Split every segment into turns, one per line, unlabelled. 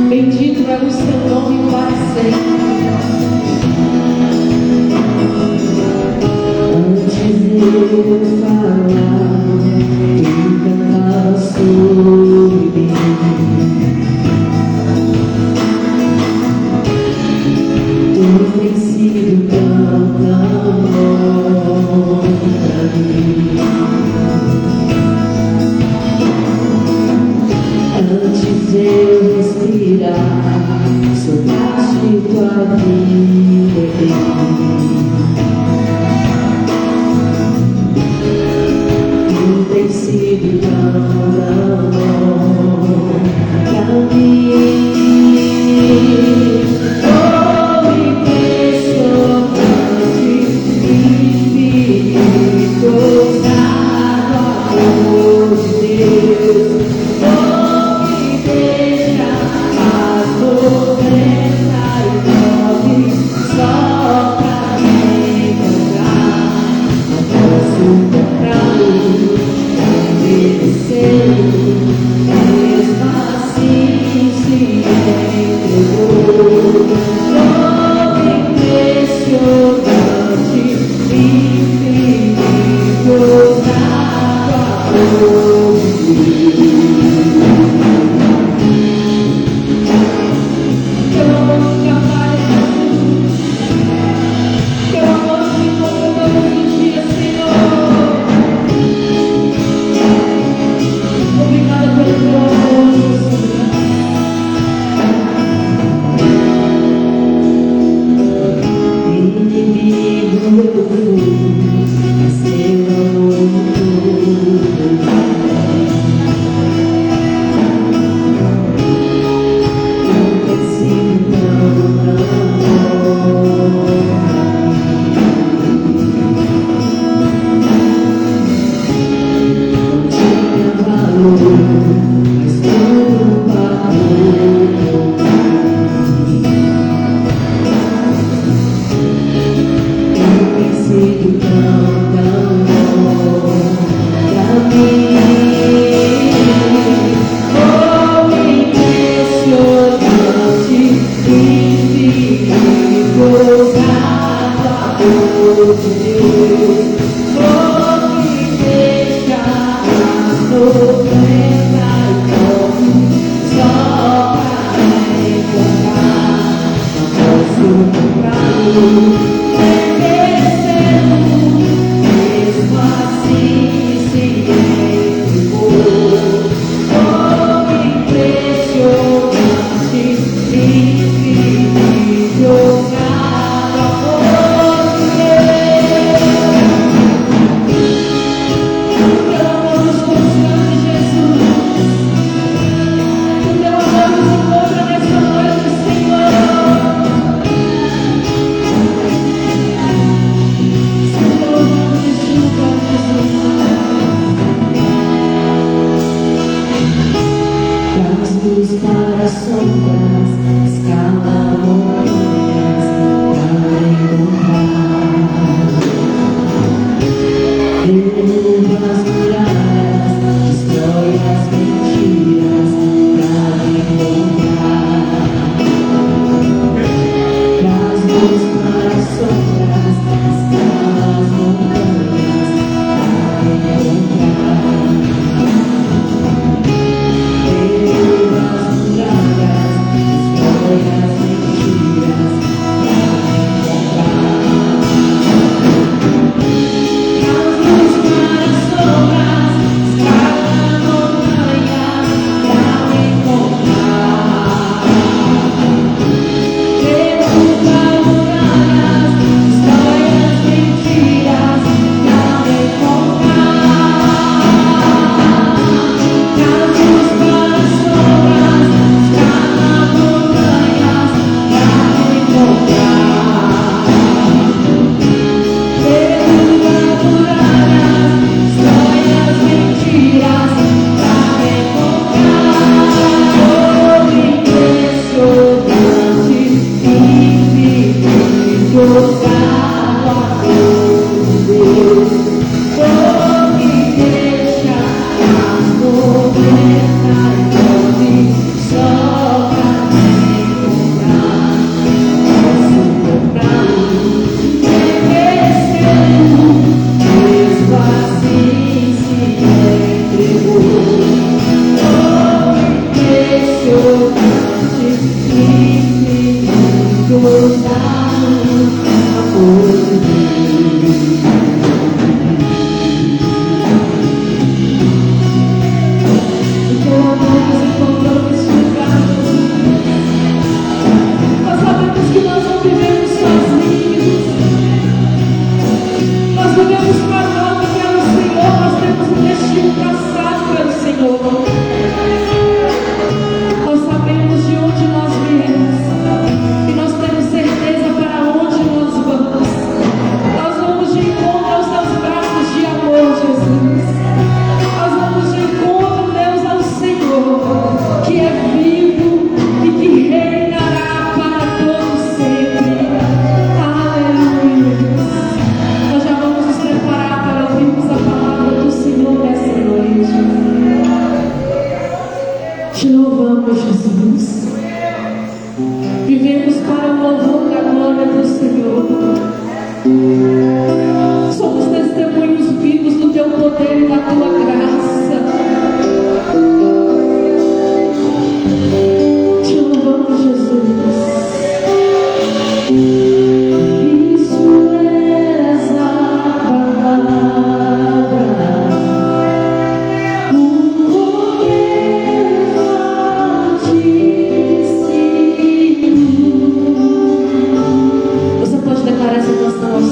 Bendito é o seu nome para sempre.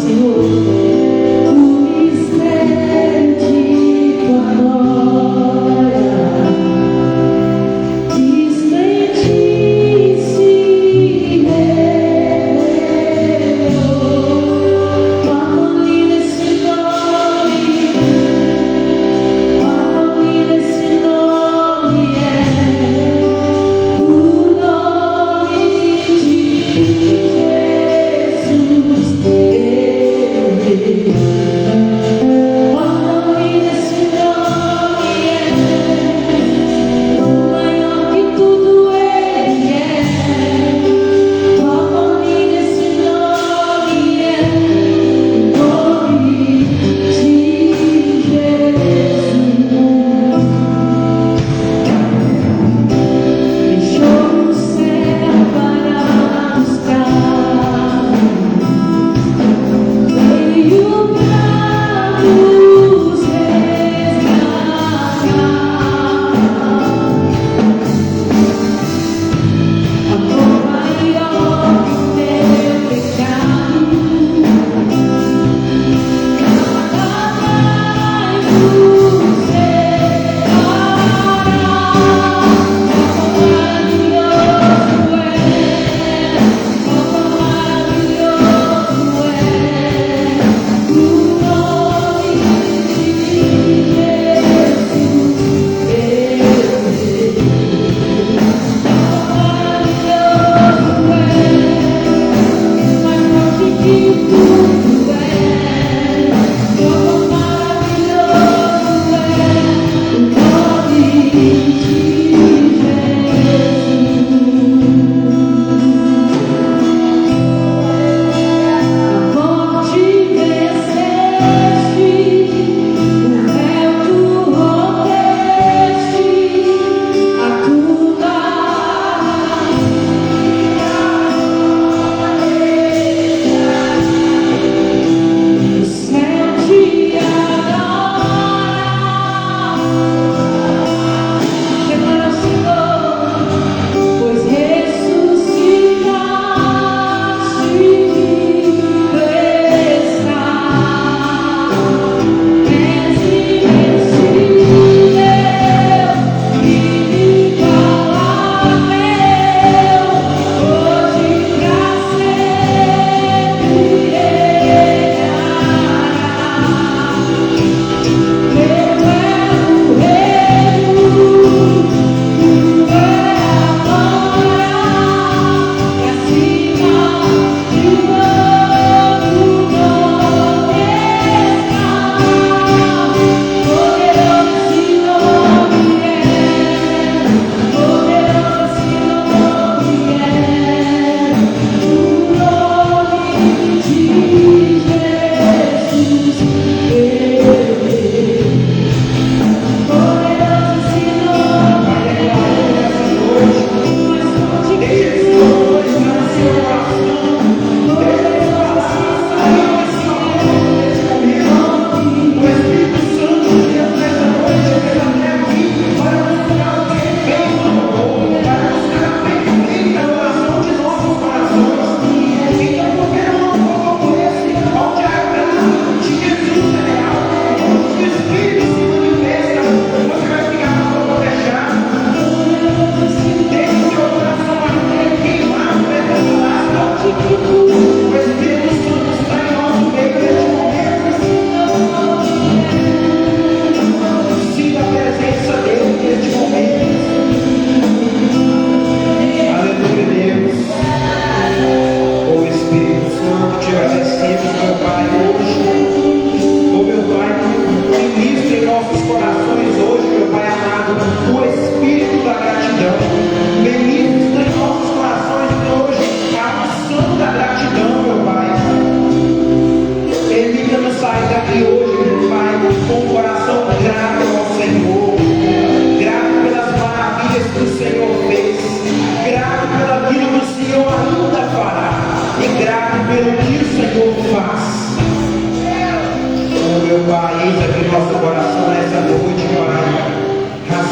Senhor, o mistério de tua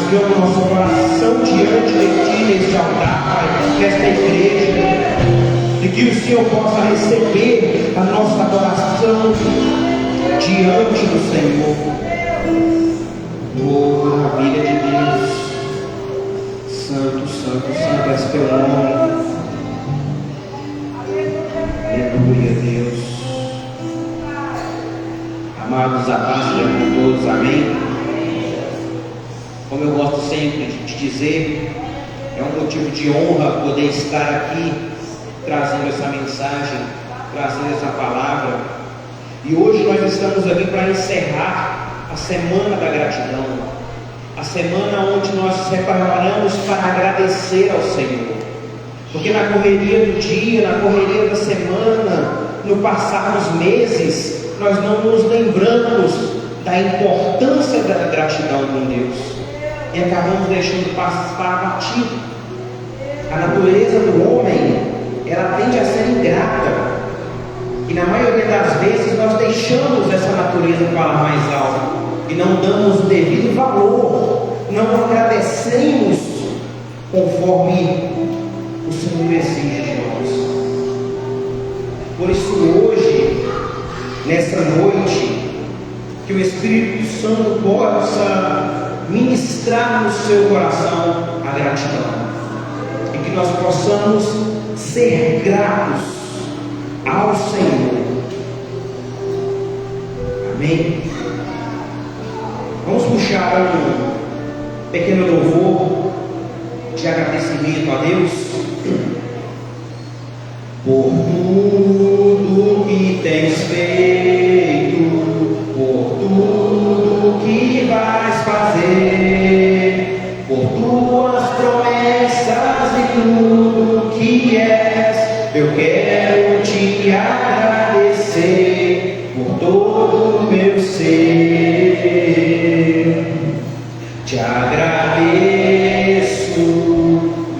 Senhor, o nosso coração diante de Ti, neste altar, Pai, nesta igreja, e que o Senhor possa receber a nossa adoração diante do Senhor. Oh, maravilha de Deus, santo, santo, santo és teu nome. Aleluia, Deus. Amados, a paz seja com todos, amém. Como eu gosto sempre de dizer, é um motivo de honra poder estar aqui trazendo essa mensagem, trazendo essa palavra. E hoje nós estamos aqui para encerrar a semana da gratidão, a semana onde nós nos preparamos para agradecer ao Senhor, porque na correria do dia, na correria da semana, no passar dos meses, nós não nos lembramos da importância da gratidão com Deus e acabamos deixando passar batido. A natureza do homem, ela tende a ser ingrata, e na maioria das vezes nós deixamos essa natureza falar mais alto e não damos o devido valor, não agradecemos conforme o Senhor exige de nós. Por isso hoje, nessa noite, que o Espírito Santo possa ministrar no seu coração a gratidão, e que nós possamos ser gratos ao Senhor. Amém? Vamos puxar um pequeno louvor de agradecimento a Deus por tudo que tens feito, por tudo que vais fazer, por tuas promessas e tudo que és. Eu quero te agradecer por todo o meu ser. Te agradeço,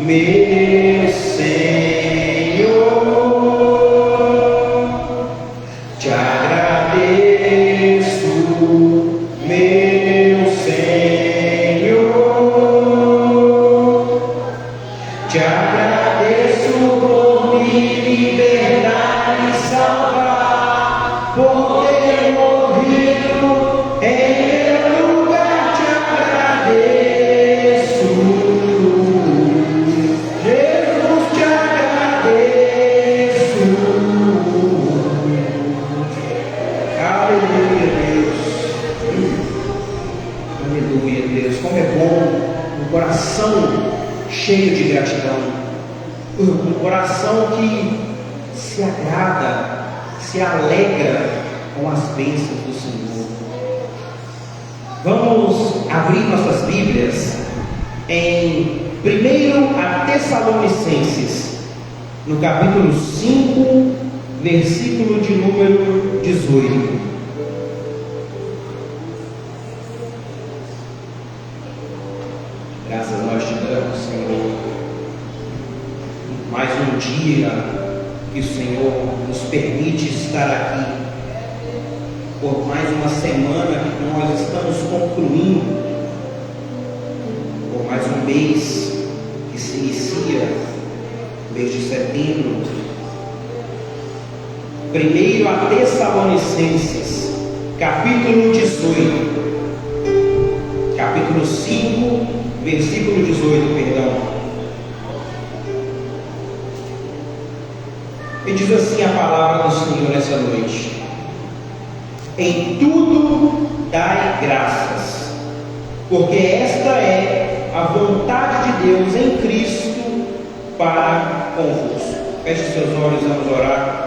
meu Senhor. Te agradeço, meu Senhor. Te agradeço por me libertar e salvar, por ter morrido em meu lugar. Te agradeço, Jesus, te agradeço. Aleluia, Deus. Aleluia, Deus. Como é bom um coração cheio de gratidão, um coração que se agrada, se alegra com as bênçãos do Senhor. Vamos abrir nossas Bíblias em 1 Tessalonicenses, no capítulo 5, versículo de número 18. Graças nós te damos, Senhor, mais um dia que o Senhor nos permite estar aqui, por mais uma semana que nós estamos concluindo, por mais um mês que se inicia, mês de setembro. 1 Tessalonicenses, capítulo 18, capítulo 5, versículo 18, perdão. E diz assim a palavra do Senhor nessa noite: em tudo dai graças, porque esta é a vontade de Deus em Cristo para convosco. Feche seus olhos, vamos orar.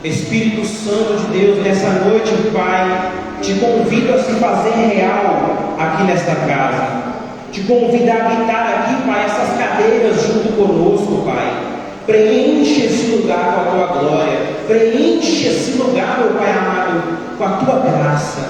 Espírito Santo de Deus, nessa noite, Pai, te convido a se fazer real aqui nesta casa. Te convido a habitar aqui, Pai, essas cadeiras junto conosco, Pai. Preenche esse lugar com a tua glória. Preenche esse lugar, meu Pai amado, com a tua graça.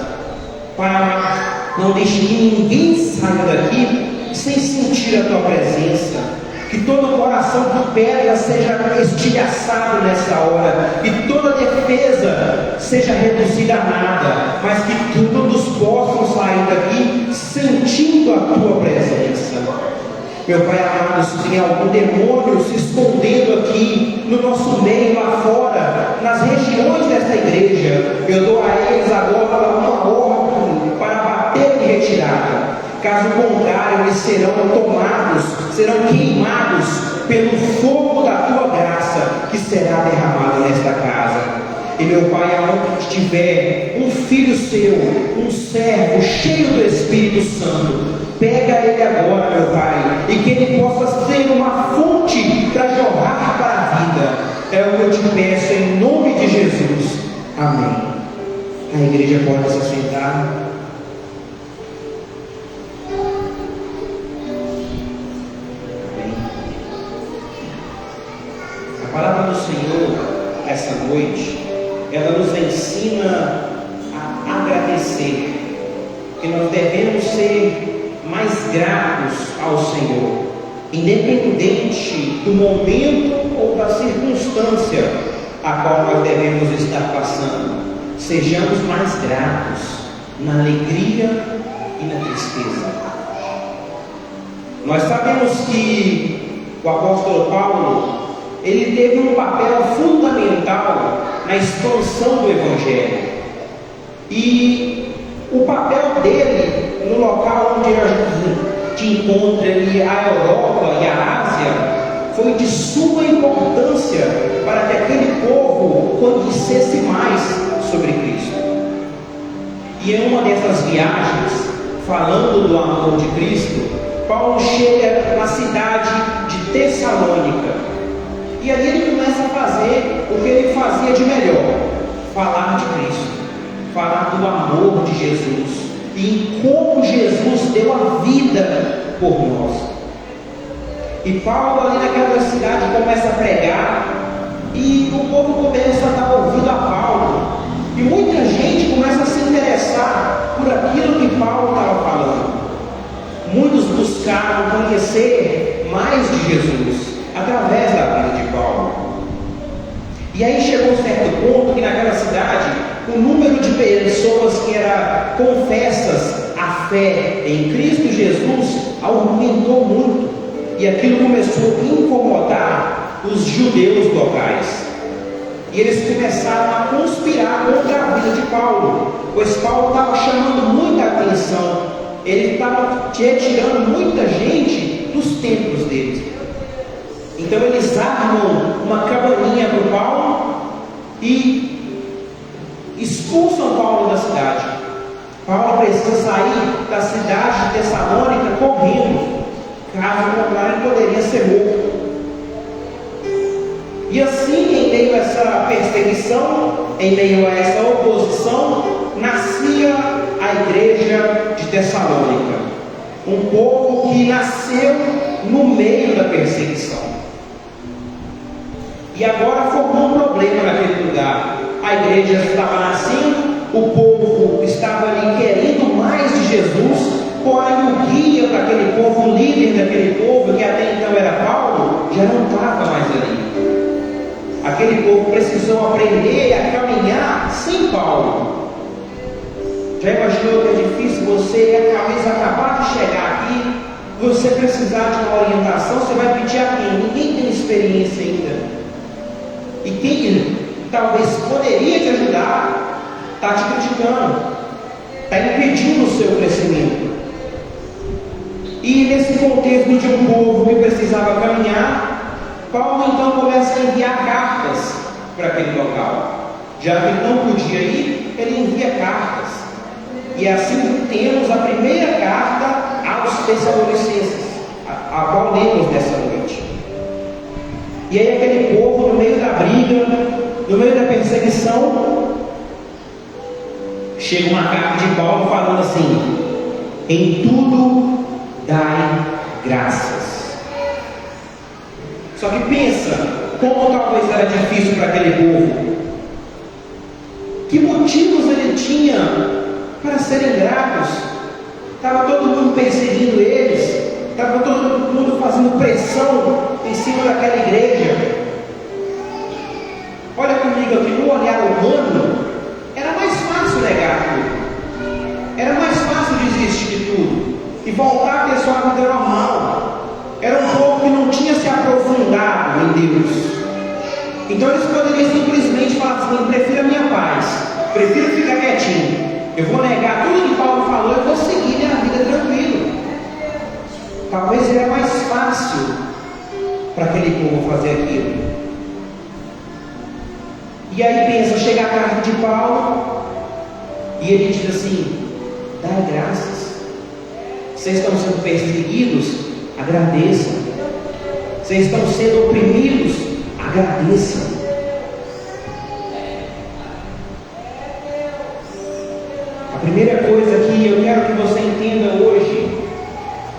Pai amado, não deixe que ninguém saia daqui sem sentir a tua presença. Que todo coração de pedra seja estilhaçado nessa hora, e toda defesa seja reduzida a nada, mas que todos possam sair daqui sentindo a tua presença. Meu Pai amado, se tem algum demônio se escondendo aqui no nosso meio, lá fora, nas regiões desta igreja, eu dou a eles agora uma ordem para bater em retirada. Caso contrário, eles serão tomados, serão queimados pelo fogo da tua graça, que será derramado nesta casa. E meu Pai, aonde estiver um filho seu, um servo cheio do Espírito Santo, pega ele agora, meu Pai, e que ele possa ser uma fonte para jorrar para a vida. É o que eu te peço em nome de Jesus. Amém. A igreja pode se sentar. Amém. A palavra do Senhor essa noite, ela nos ensina a agradecer, que nós devemos ser mais gratos ao Senhor, independente do momento ou da circunstância a qual nós devemos estar passando. Sejamos mais gratos na alegria e na tristeza. Nós sabemos que o apóstolo Paulo, ele teve um papel fundamental na expansão do Evangelho, e o papel dele no local onde a gente encontra ali a Europa e a Ásia foi de suma importância para que aquele povo conhecesse mais sobre Cristo. E em uma dessas viagens, falando do amor de Cristo, Paulo chega na cidade de Tessalônica. E ali ele começa a fazer o que ele fazia de melhor: falar de Cristo, falar do amor de Jesus e em como Jesus deu a vida por nós. E Paulo ali naquela cidade começa a pregar, e o povo começa a dar ouvido a Paulo, e muita gente começa a se interessar por aquilo que Paulo estava falando. Muitos buscaram conhecer mais de Jesus através da vida de Paulo. E aí chegou um certo ponto que naquela cidade o número de pessoas que eram confessas à fé em Cristo Jesus aumentou muito, e aquilo começou a incomodar os judeus locais, e eles começaram a conspirar contra a vida de Paulo, pois Paulo estava chamando muita atenção, ele estava retirando muita gente dos templos deles. Então eles armam uma cabaninha para o Paulo e expulsam Paulo da cidade. Paulo precisa sair da cidade de Tessalônica correndo, caso contrário ele poderia ser morto. E assim, em meio a essa perseguição, em meio a essa oposição, nascia a igreja de Tessalônica, um povo que nasceu no meio da perseguição. E agora formou um problema naquele lugar. A igreja estava nascendo, o povo estava ali querendo mais de Jesus, porém o guia para aquele povo, o líder daquele povo, que até então era Paulo, já não estava mais ali. Aquele povo precisou aprender a caminhar sem Paulo. Já imaginou que é difícil você, talvez, acabar de chegar aqui, você precisar de uma orientação, você vai pedir a quem? Ninguém tem experiência ainda. E quem talvez poderia te ajudar, está te criticando, está impedindo o seu crescimento. E nesse contexto de um povo que precisava caminhar, Paulo então começa a enviar cartas para aquele local. Já que ele não podia ir, ele envia cartas. E assim temos a primeira carta aos Tessalonicenses, a qual lemos nessa noite. E aí aquele povo, no meio da briga, no meio da perseguição, chega uma carta de Paulo falando assim: em tudo dai graças. Só que pensa, como talvez era difícil para aquele povo, que motivos ele tinha para serem gratos? Estava todo mundo perseguindo eles, estava todo mundo fazendo pressão em cima daquela igreja. Olha comigo aqui, no olhar humano, era mais fácil negar tudo, era mais fácil desistir de tudo e voltar a ter sua vida normal. Era um povo que não tinha se aprofundado em Deus. Então eles poderiam simplesmente falar assim: prefiro a minha paz, prefiro ficar quietinho, eu vou negar tudo que Paulo falou e vou seguir minha vida tranquilo. Talvez era mais fácil para aquele povo fazer aquilo. E aí pensa, chega a carta de Paulo e ele diz assim: dai graças. Vocês estão sendo perseguidos? Agradeçam. Vocês estão sendo oprimidos? Agradeçam. A primeira coisa que eu quero que você entenda hoje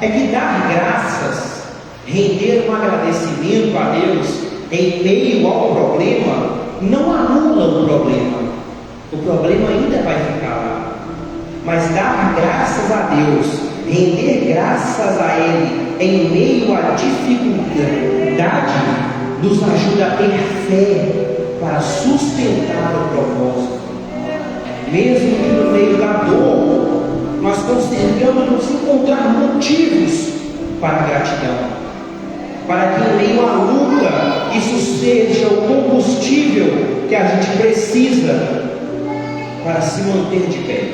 é que dar graças, render um agradecimento a Deus em meio ao problema, não anula o problema. O problema ainda vai ficar lá. Mas dar graças a Deus, render graças a Ele em meio à dificuldade, nos ajuda a ter fé para sustentar o propósito. Mesmo que no meio da dor, nós consigamos encontrar motivos para a gratidão, para que em meio à luta, isso seja o combustível que a gente precisa para se manter de pé.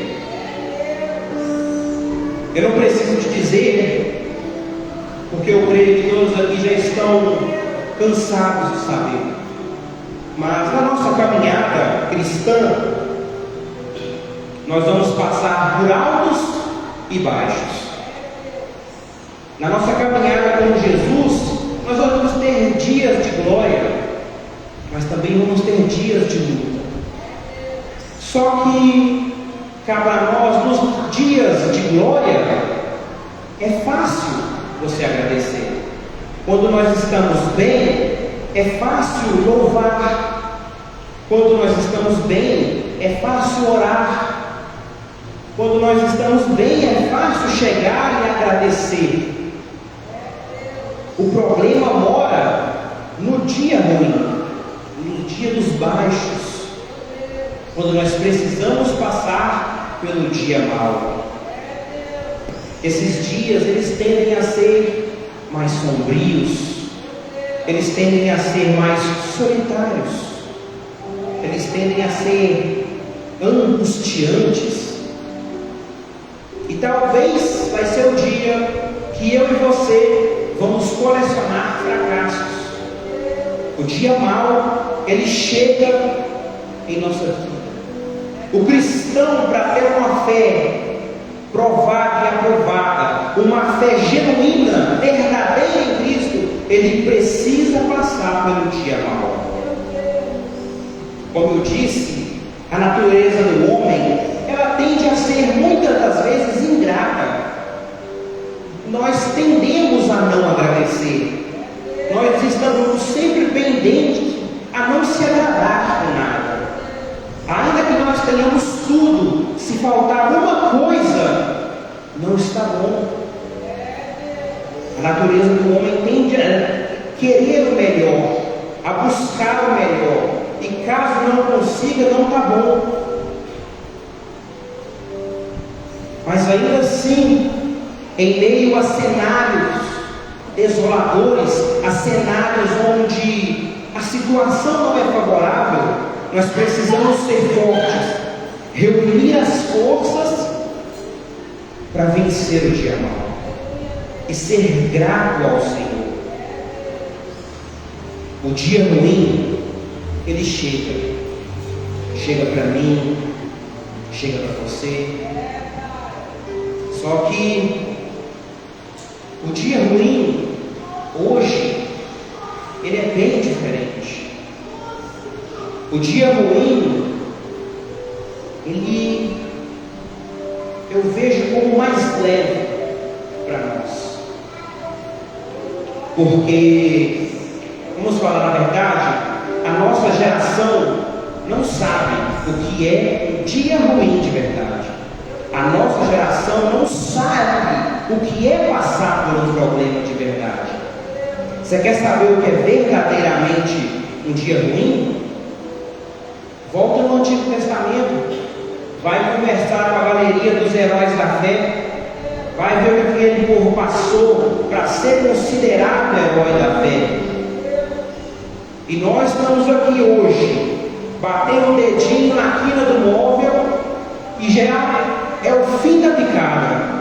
Eu não preciso te dizer, porque eu creio que todos aqui já estão cansados de saber, mas na nossa caminhada cristã, nós vamos passar por altos e baixos. Na nossa caminhada com Jesus, nós vamos ter dias de glória, mas também vamos ter dias de luta. Só que cabe a nós, nos dias de glória, é fácil você agradecer. Quando nós estamos bem, é fácil louvar. Quando nós estamos bem, é fácil orar. Quando nós estamos bem, é fácil chegar e agradecer. O problema mora no dia ruim, no dia dos baixos, quando nós precisamos passar pelo dia mau. Esses dias, eles tendem a ser mais sombrios, eles tendem a ser mais solitários, eles tendem a ser angustiantes. E talvez vai ser o dia que eu e você vamos colecionar fracassos. O dia mau, ele chega em nossa vida. O cristão, para ter uma fé provada e aprovada, uma fé genuína, verdadeira em Cristo, ele precisa passar pelo dia mau. Como eu disse, a natureza do homem, ela tende a ser muitas das vezes ingrata. Nós tendemos a não agradecer. Nós estamos sempre pendentes a não se agradar com nada. Ainda que nós tenhamos tudo, se faltar uma coisa, não está bom. A natureza do homem tende a querer o melhor, a buscar o melhor. E caso não consiga, não está bom. Mas ainda assim, em meio a cenários desoladores, a cenários onde a situação não é favorável, nós precisamos ser fortes, reunir as forças para vencer o dia mau e ser grato ao Senhor. O dia ruim, ele chega para mim, chega para você. Só que o dia ruim, hoje, ele é bem diferente. O dia ruim, eu vejo como mais leve para nós. Porque, vamos falar a verdade, a nossa geração não sabe o que é dia ruim de verdade. A nossa geração não sabe o que é passar por um problema de verdade. Você quer saber o que é verdadeiramente um dia ruim? Volta no Antigo Testamento. Vai conversar com a galeria dos heróis da fé. vai ver o que aquele povo passou para ser considerado herói da fé. E nós estamos aqui hoje, batendo o dedinho na quina do móvel, e já é o fim da picada.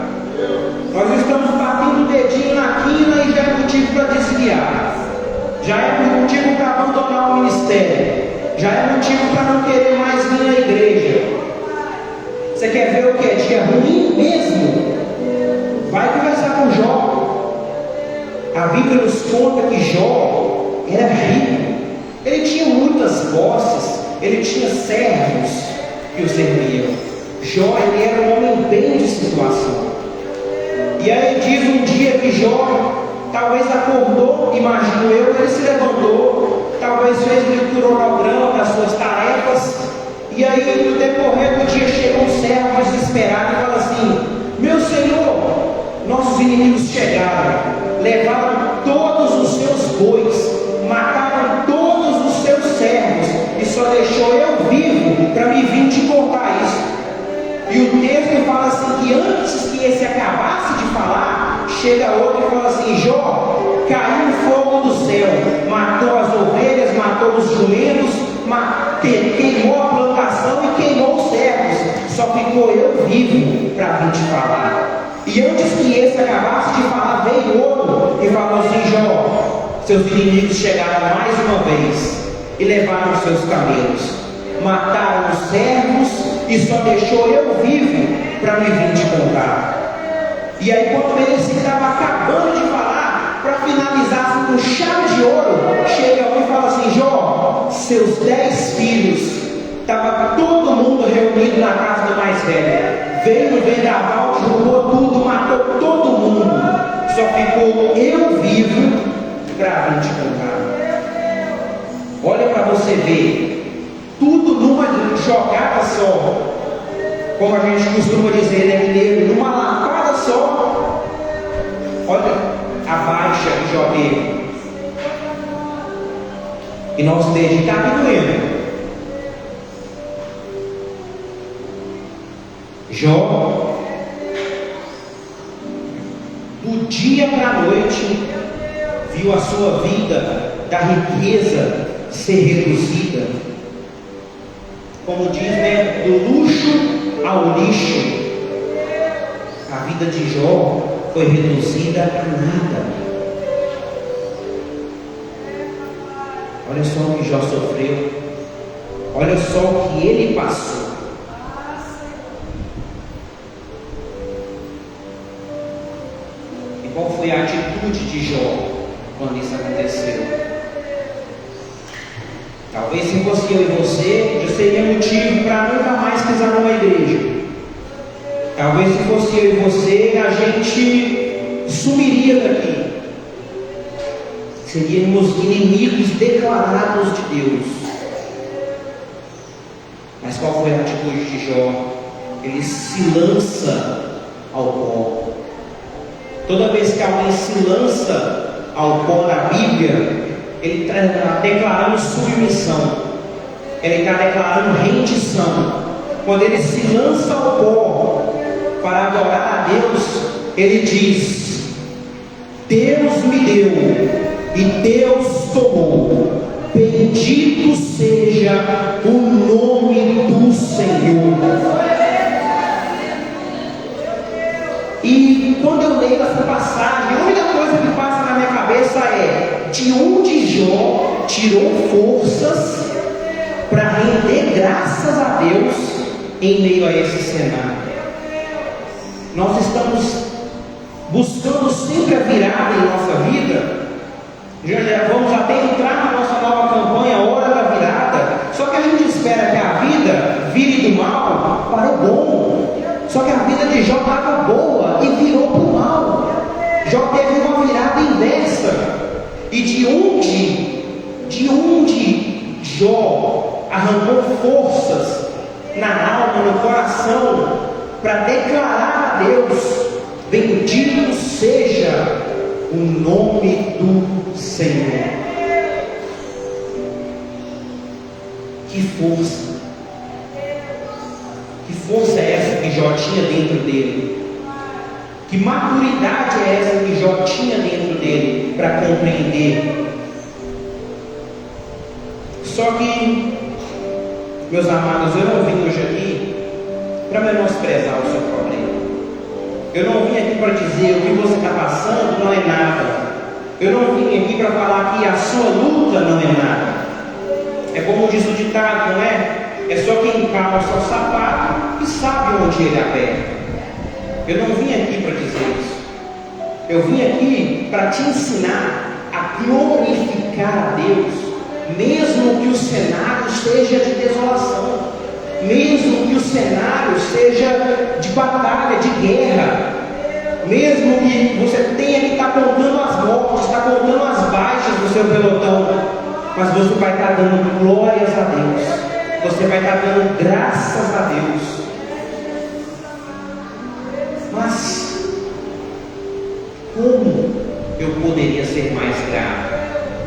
Nós estamos batendo o dedinho na quina e já é motivo para desviar, já é motivo para abandonar o ministério, já é motivo para não querer mais vir à igreja. Você quer ver o que é dia ruim mesmo? Vai conversar com Jó. A Bíblia nos conta que Jó era rico, ele tinha muitas posses, ele tinha servos que o serviam. Jó, ele era um homem bem de situação. E aí diz um dia que Jó talvez acordou, imagino eu, ele se levantou, talvez fez um cronograma das suas tarefas, e aí no decorrer do dia chegou um servo desesperado e fala assim: meu senhor, nossos inimigos chegaram, levaram todos os seus bois, mataram todos os seus servos, e só deixou eu vivo para me vir te contar isso. E o texto fala assim, que antes que esse acabasse de falar, chega outro e fala assim: Jó, caiu um fogo do céu, matou as ovelhas, matou os jumentos, queimou a plantação e queimou os servos, só ficou eu vivo para vir te falar. E antes que esse acabasse de falar, veio outro e falou assim: Jó, seus inimigos chegaram mais uma vez e levaram os seus camelos, mataram os servos e só deixou eu vivo para me vir te contar. E aí quando ele estava acabando de falar, para finalizar assim, com chave de ouro, chega um e fala assim: Jó, seus 10 filhos, estava todo mundo reunido na casa do mais velho, veio o vendaval, jogou tudo, matou todo mundo, só ficou eu vivo para vir te contar. Olha para você ver, tudo numa jogada só, como a gente costuma dizer, né, mineiro, numa lapada só. Olha a baixa que Jó teve, e nosso dedo está me doendo. Jó, do dia para a noite, viu a sua vida da riqueza ser reduzida, como diz, né, do luxo ao lixo. A vida de Jó foi reduzida a nada. Olha só o que Jó sofreu, olha só o que ele passou. E qual foi a atitude de Jó quando isso aconteceu? Talvez se fosse eu e você, já seria motivo para nunca mais pisar numa igreja. Talvez se fosse eu e você, a gente sumiria daqui. Seríamos inimigos declarados de Deus. Mas qual foi a atitude de Jó? Ele se lança ao pó. Toda vez que alguém se lança ao pó na Bíblia, ele está declarando submissão, ele está declarando rendição. Quando ele se lança ao pó para adorar a Deus, ele diz: Deus me deu e Deus tomou, bendito seja o nome do Senhor. E quando eu leio essa passagem, a única coisa que passa na minha cabeça é: de onde Jó tirou forças para render graças a Deus em meio a esse cenário. Nós estamos buscando sempre a virada em nossa vida. Já vamos até entrar na nossa nova campanha, Hora da Virada. Só que a gente espera que a vida vire do mal para o bom. Só que a vida de Jó estava boa e virou para o mal. Jó teve uma virada inversa. E de onde Jó arrancou forças na alma, no coração, para declarar a Deus: bendito seja o nome do Senhor. Que força! Que força é essa que Jó tinha dentro dele? Que maturidade é essa que Jó tinha dentro dele para compreender? Só que, meus amados, eu não vim hoje aqui para menosprezar o seu problema. Eu não vim aqui para dizer o que você está passando não é nada. Eu não vim aqui para falar que a sua luta não é nada. É como diz o ditado, não é? É só quem calça o sapato e sabe onde ele aperta. Eu não vim aqui para dizer isso. Eu vim aqui para te ensinar a glorificar a Deus, mesmo que o cenário seja de desolação, mesmo que o cenário seja de batalha, de guerra, mesmo que você tenha que estar contando as mortes, estar contando as baixas do seu pelotão, mas você vai estar dando glórias a Deus. Você vai estar dando graças a Deus. Mas como eu poderia ser mais grato?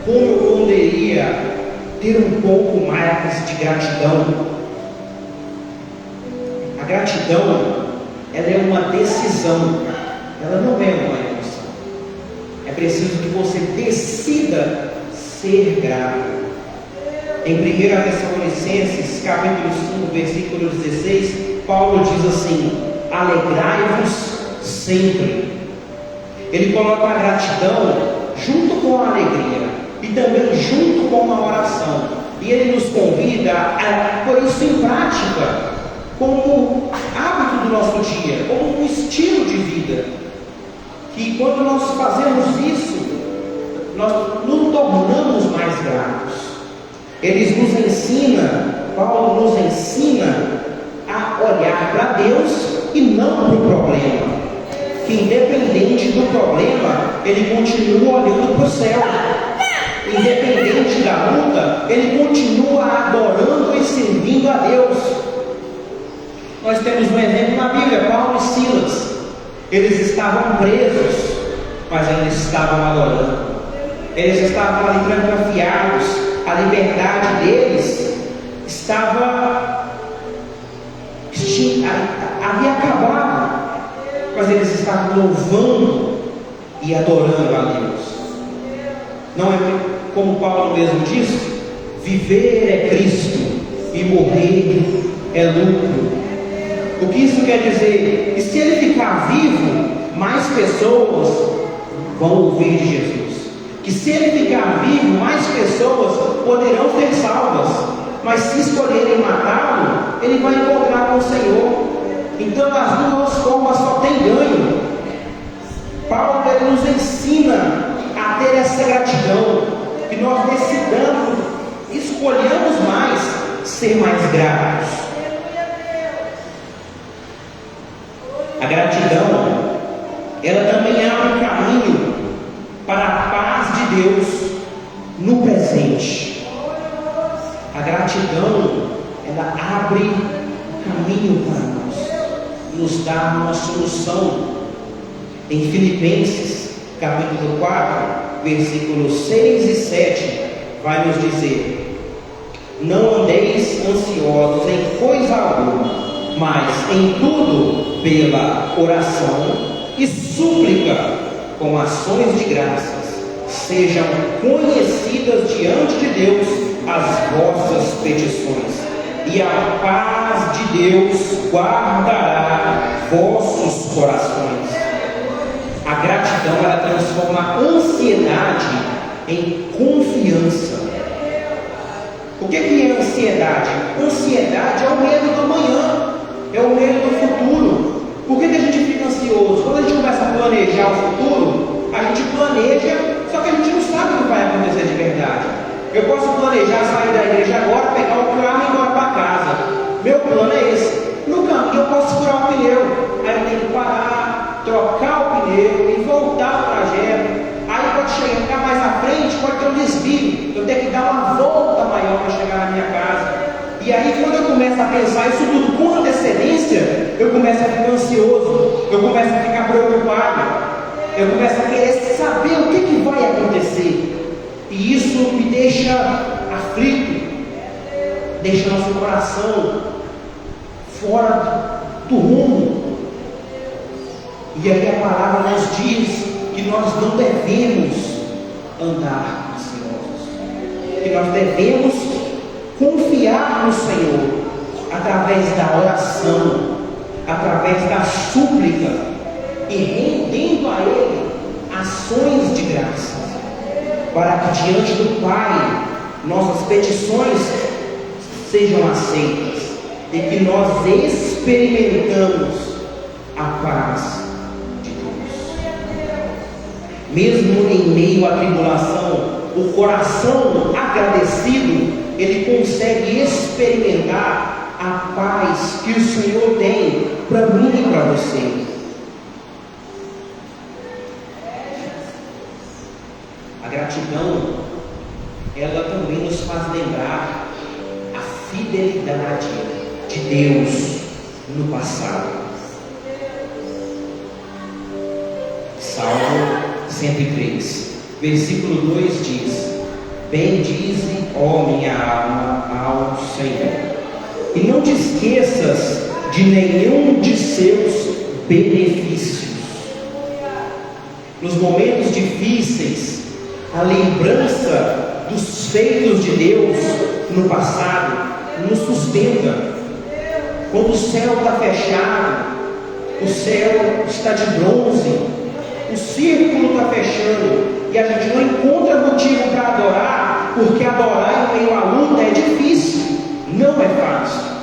Como eu poderia ter um pouco mais de gratidão? A gratidão, ela é uma decisão, ela não é uma emoção. É preciso que você decida ser grato. Em 1 Tessalonicenses, capítulo 5, versículo 16, Paulo diz assim: alegrai-vos sempre. Ele coloca a gratidão junto com a alegria e também junto com a oração. E ele nos convida a pôr isso em prática, como hábito do nosso dia, como um estilo de vida. Que quando nós fazemos isso, nós nos tornamos mais gratos. Eles nos ensina, Paulo nos ensina a olhar para Deus e não para o problema. Que independente do problema, ele continua olhando para o céu. Independente da luta, ele continua adorando e servindo a Deus. Nós temos um exemplo na Bíblia, Paulo e Silas. Eles estavam presos, mas ainda estavam adorando. Eles estavam ali trancafiados. A liberdade deles havia acabado, mas eles estavam louvando e adorando a Deus. Não é como Paulo mesmo diz: viver é Cristo e morrer é lucro. O que isso quer dizer? Que se ele ficar vivo, mais pessoas vão ouvir de Jesus. Que se ele ficar vivo, mais pessoas poderão ser salvas. Mas se escolherem matá-lo, ele vai encontrar com o Senhor. Então as duas formas só tem ganho. Paulo ele nos ensina a ter essa gratidão, que nós decidamos, escolhamos mais ser mais gratos. A gratidão, ela também abre um caminho para a paz de Deus no presente. A gratidão, ela abre caminho para nós, nos dá uma solução. Em Filipenses, capítulo 4, versículos 6 e 7, vai nos dizer: não andeis ansiosos em coisa alguma, mas em tudo, pela oração e súplica, com ações de graças, sejam conhecidas diante de Deus as vossas petições, e a paz de Deus guardará vossos corações. A gratidão, ela transforma a ansiedade em confiança. O que é ansiedade? Ansiedade é o medo do amanhã, é o medo do futuro. Por que a gente fica ansioso? Quando a gente começa a planejar o futuro, a gente planeja, só que a gente não sabe o que vai acontecer de verdade. Eu posso planejar sair da igreja agora, pegar o carro e ir embora para casa. Meu plano é esse. No caminho eu posso furar o pneu, aí eu tenho que parar, trocar o pneu e voltar o trajeto. Aí pode chegar mais à frente, pode ter um desvio, eu tenho que dar uma volta maior para chegar na minha casa. E aí quando eu começo a pensar isso tudo com antecedência, eu começo a ficar ansioso, eu começo a ficar preocupado, eu começo a querer saber o que vai acontecer. E isso me deixa aflito, deixa nosso coração fora do rumo. E aí a palavra nos diz que nós não devemos andar ansiosos, que nós devemos confiar no Senhor através da oração, através da súplica e rendendo a Ele ações de graça, para que diante do Pai nossas petições sejam aceitas e que nós experimentamos a paz de Deus. Mesmo em meio à tribulação, o coração agradecido, ele consegue experimentar a paz que o Senhor tem para mim e para você. A gratidão, ela também nos faz lembrar a fidelidade de Deus no passado. Salmo 103, versículo 2 diz: bendize, ó minha alma, ao Senhor, e não te esqueças de nenhum de seus benefícios. Nos momentos difíceis, a lembrança dos feitos de Deus no passado nos sustenta. Quando o céu está fechado, o céu está de bronze, o círculo está fechando e a gente não encontra motivo para adorar, porque adorar em meio à luta é difícil, não é fácil.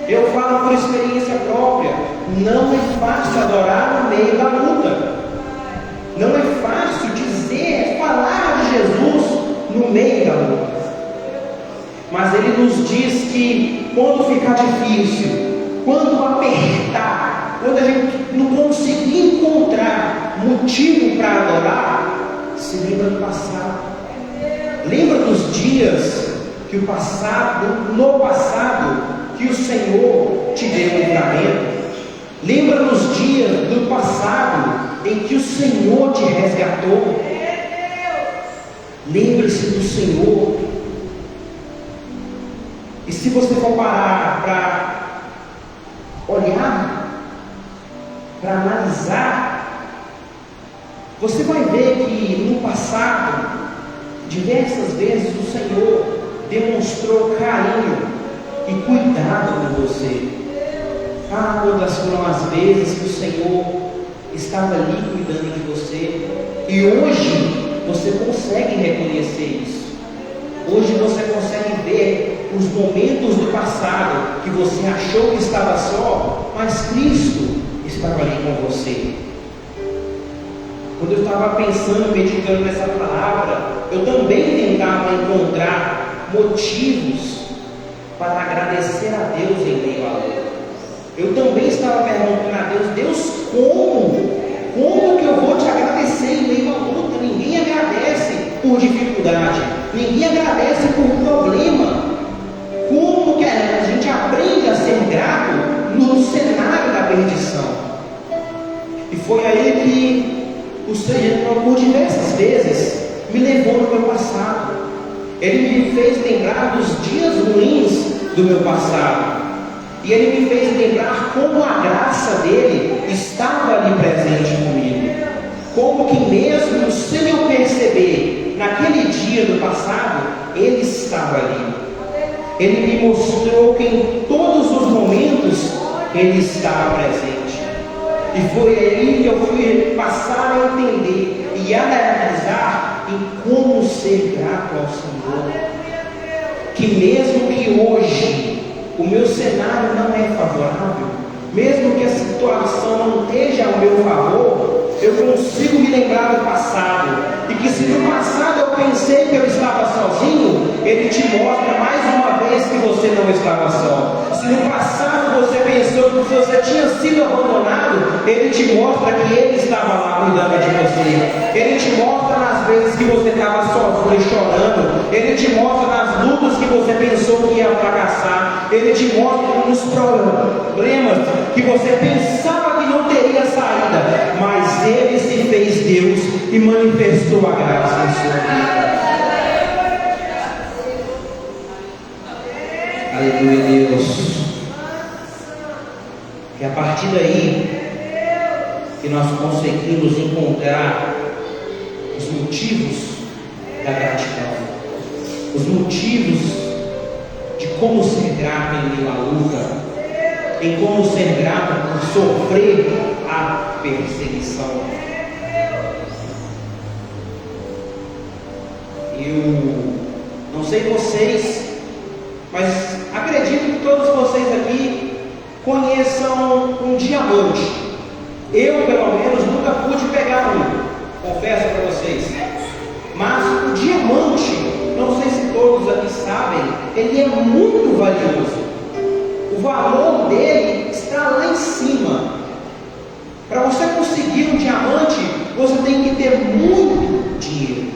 Eu falo por experiência própria, não é fácil adorar no meio da luta, não é fácil dizer, falar de Jesus no meio da luta. Mas Ele nos diz que quando ficar difícil, quando apertar, quando a gente não conseguir encontrar motivo para adorar, se lembra do passado. Lembra dos dias que no passado, que o Senhor te deu livramento. Lembra dos dias do passado em que o Senhor te resgatou. Lembre-se do Senhor. E se você for parar para olhar, para analisar, você vai ver que no passado, diversas vezes o Senhor demonstrou carinho e cuidado com você. Quantas foram as vezes que o Senhor estava ali cuidando de você, e hoje você consegue reconhecer isso. Hoje você consegue ver os momentos do passado que você achou que estava só, mas Cristo estava ali com você. Quando eu estava pensando, meditando nessa palavra, eu também tentava encontrar motivos para agradecer a Deus em meio à luta. Eu também estava perguntando a Deus: Deus, como que eu vou te agradecer em meio à luta? Ninguém agradece por dificuldade, ninguém agradece por problema. Como que a gente aprende a ser grato no cenário da perdição? E foi aí que o Senhor, por diversas vezes, me levou no meu passado. Ele me fez lembrar dos dias ruins do meu passado, e Ele me fez lembrar como a graça dele estava ali presente comigo. Como que mesmo sem eu perceber, naquele dia do passado, Ele estava ali. Ele me mostrou que em todos os momentos Ele estava presente. E foi aí que eu fui passar a entender e analisar em como ser grato ao Senhor. Que mesmo que hoje o meu cenário não é favorável, mesmo que a situação não esteja ao meu favor, eu consigo me lembrar do passado. E que se no passado eu pensei que eu estava sozinho, Ele te mostra mais uma vez que você não estava só. Se no passado você pensou que você tinha sido abandonado, Ele te mostra que Ele estava lá cuidando de você. Ele te mostra nas vezes que você estava sofrendo e chorando. Ele te mostra nas lutas que você pensou que ia fracassar. Ele te mostra nos problemas que você pensava que não teria saída, mas Ele se fez Deus e manifestou a graça em sua vida. Aleluia, Deus. E a partir daí, que nós conseguimos encontrar os motivos da gratidão, os motivos de como ser grato em meio à luta, em como ser grato por sofrer a perseguição. Eu não sei vocês, mas acredito que todos vocês aqui conheçam um diamante. Eu, pelo menos, nunca pude pegar um, confesso para vocês. Mas o diamante, não sei se todos aqui sabem, ele é muito valioso. O valor dele está lá em cima. Para você conseguir um diamante, você tem que ter muito dinheiro.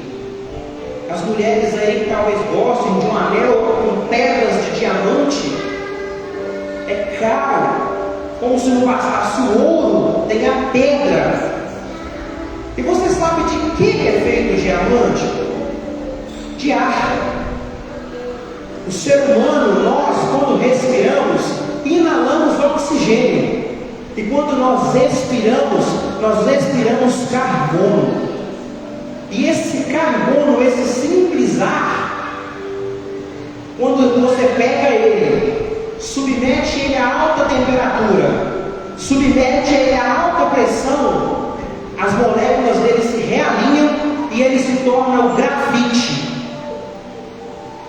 As mulheres aí que talvez gostem de um anel com pedras de diamante, é caro, como se não bastasse o ouro, tem a pedra. E você sabe de que é feito o diamante? De ar. O ser humano, nós, quando respiramos, inalamos oxigênio. E quando nós expiramos carbono. E esse carbono, esse simples ar, quando você pega ele, submete ele a alta temperatura, submete ele a alta pressão, as moléculas dele se realinham e ele se torna o grafite.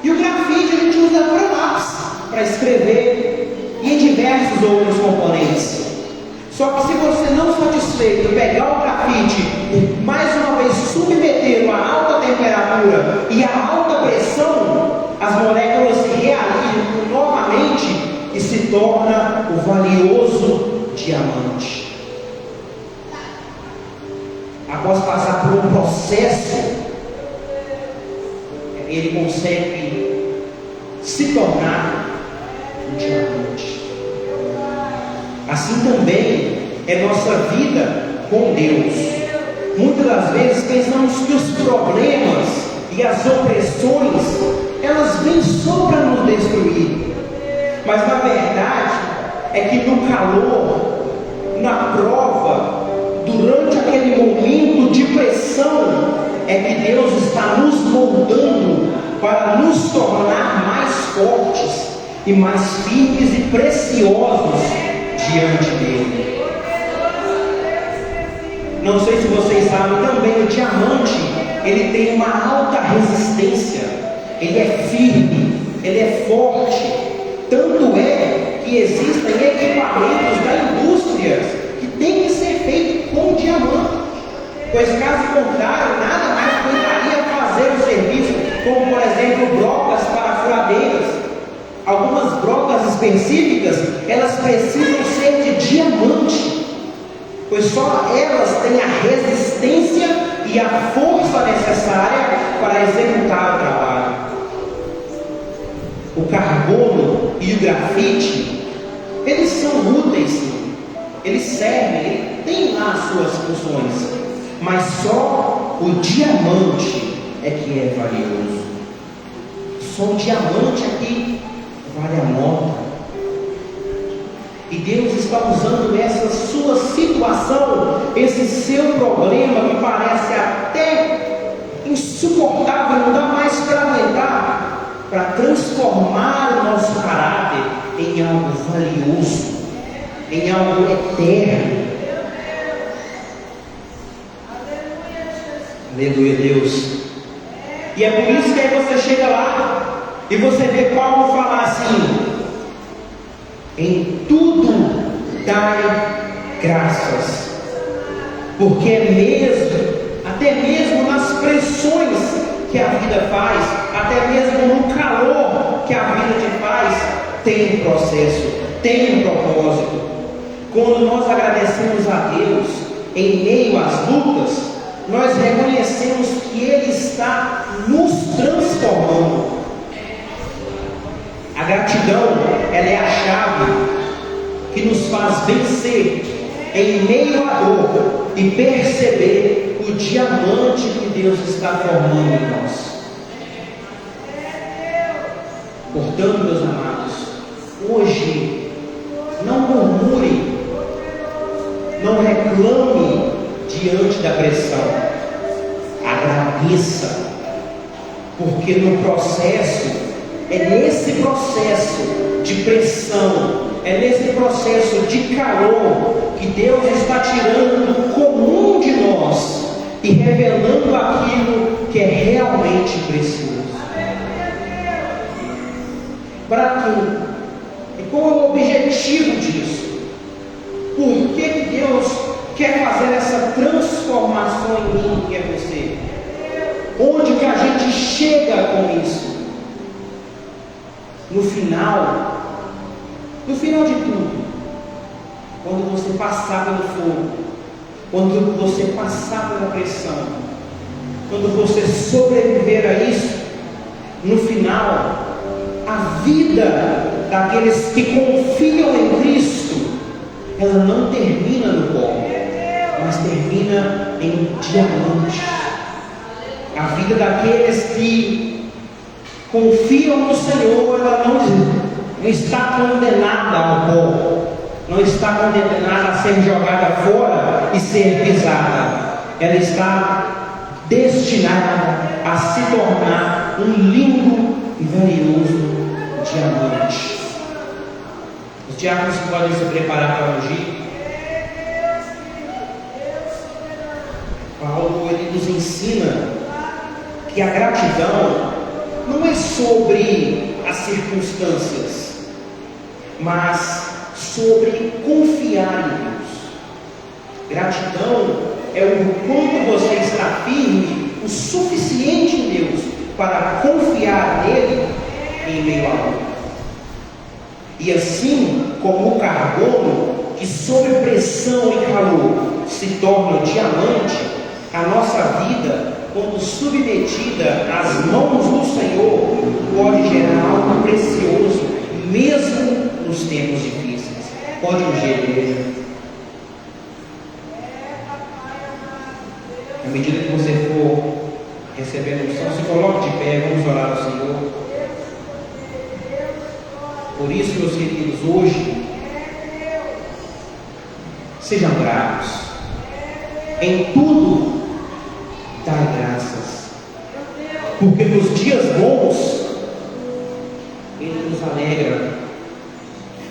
E o grafite a gente usa para lápis, para escrever, e em diversos outros componentes. Só que se você não satisfeito pegar o grafite e mais uma vez submetê-lo a alta temperatura e a alta pressão, as moléculas se realizam novamente e se torna o valioso diamante. Após passar por um processo, ele consegue se tornar um diamante. Assim também é nossa vida com Deus. Muitas das vezes pensamos que os problemas e as opressões, elas vêm só para nos destruir. Mas na verdade é que no calor, na prova, durante aquele momento de pressão, é que Deus está nos moldando para nos tornar mais fortes e mais firmes e preciosos diante dele. Não sei se vocês sabem, também o diamante, ele tem uma alta resistência, ele é firme, ele é forte. Tanto é que existem equipamentos da indústria que tem que ser feito com diamante, pois caso contrário, nada mais aguentaria fazer o serviço, como por exemplo brocas para furadeiras. Algumas brocas específicas, elas precisam ser de diamante, pois só elas têm a resistência e a força necessária para executar o trabalho. O carbono e o grafite, eles são úteis sim, eles servem, eles têm lá as suas funções, mas só o diamante é que é valioso. Só o diamante aqui vale a nota. E Deus está usando essa sua situação, esse seu problema que parece até insuportável, não dá mais para aguentar, para transformar o nosso caráter em algo valioso, em algo eterno. Aleluia, Deus. E é por isso que aí você chega lá e você vê Paulo falar assim: em tudo dai graças, porque até mesmo nas pressões que a vida faz, até mesmo no calor que a vida te faz, tem um processo, tem um propósito. Quando nós agradecemos a Deus em meio às lutas, nós reconhecemos que Ele está nos transformando. A gratidão, ela é a chave que nos faz vencer em meio à dor e perceber o diamante que Deus está formando em nós. Portanto, meus amados, hoje não murmure, não reclame diante da pressão. Agradeça, porque no processo, é nesse processo de pressão, é nesse processo de calor, que Deus está tirando do comum de nós e revelando aquilo que é realmente precioso. Para quê? E qual é o objetivo disso? Por que Deus quer fazer essa transformação em mim e em você? Onde que a gente chega com isso? No final de tudo, quando você passar pelo fogo, quando você passar pela pressão, quando você sobreviver a isso, no final, a vida daqueles que confiam em Cristo, ela não termina no pó, mas termina em um diamante. A vida daqueles que confiam no Senhor, ela não está condenada ao pó, não está condenada a ser jogada fora e ser pisada. Ela está destinada a se tornar um lindo e valioso diamante. Os diáconos podem se preparar para ungir. Paulo ele nos ensina que a gratidão não é sobre as circunstâncias, mas sobre confiar em Deus. Gratidão é o quanto você está firme o suficiente em Deus para confiar nele em meio à luta. E assim como o carbono, que sob pressão e calor se torna diamante, a nossa vida, quando submetida às mãos do Senhor, pode gerar algo precioso, mesmo nos tempos difíceis. Pode ungir a igreja. À medida que você for recebendo unção, se coloque de pé, vamos orar ao Senhor. Por isso, meus queridos, hoje, sejam gratos. Em tudo, dai graças. Porque nos dias bons, Ele nos alegra.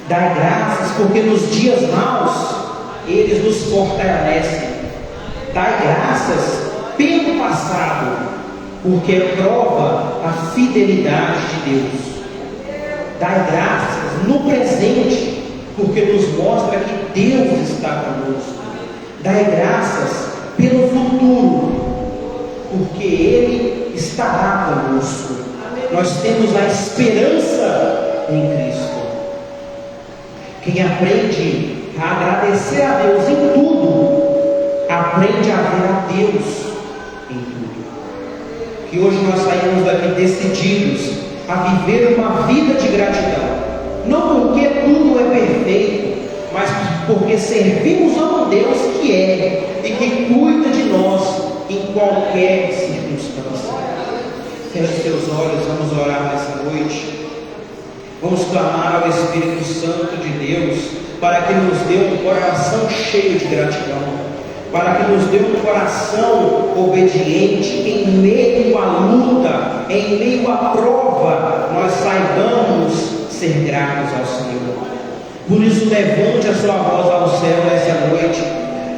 Dai graças, porque nos dias maus, Ele nos fortalece. Dai graças pelo passado, porque prova a fidelidade de Deus. Dai graças no presente, porque nos mostra que Deus está conosco. Dai graças pelo futuro, porque Ele estará conosco. Nós temos a esperança em Cristo. Quem aprende a agradecer a Deus em tudo, aprende a ver a Deus em tudo. Que hoje nós saímos daqui decididos a viver uma vida de gratidão, não porque tudo é perfeito, mas porque servimos a um Deus que é e que cuida de nós em qualquer circunstância. Feche seus olhos, vamos orar nessa noite. Vamos clamar ao Espírito Santo de Deus para que nos dê um coração cheio de gratidão, para que nos dê um coração obediente em meio à luta, em meio à prova, nós saibamos ser gratos ao Senhor. Por isso, levante a sua voz ao céu nessa noite.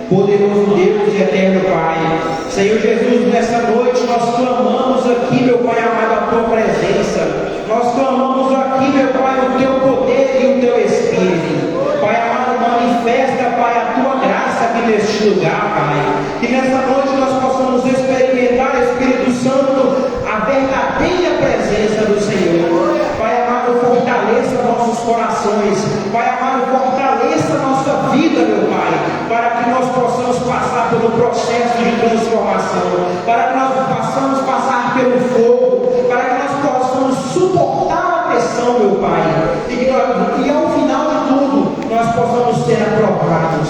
Poderoso Deus e eterno Pai, Senhor Jesus, nessa noite nós clamamos aqui, meu Pai amado, a Tua presença. Nós clamamos aqui, meu Pai, o Teu poder e o Teu Espírito. Pai amado, manifesta, Pai, a Tua graça aqui neste lugar, Pai. Que nessa noite nós possamos experimentar, Espírito Santo, a verdadeira presença do Senhor. Pai amado, fortaleça nossos corações. Pai amado, fortaleça nossa vida, meu Pai, para que nós possamos passar pelo processo de transformação, para que nós possamos passar pelo fogo, para que nós possamos suportar a pressão, meu Pai, e ao final de tudo, nós possamos ser aprovados.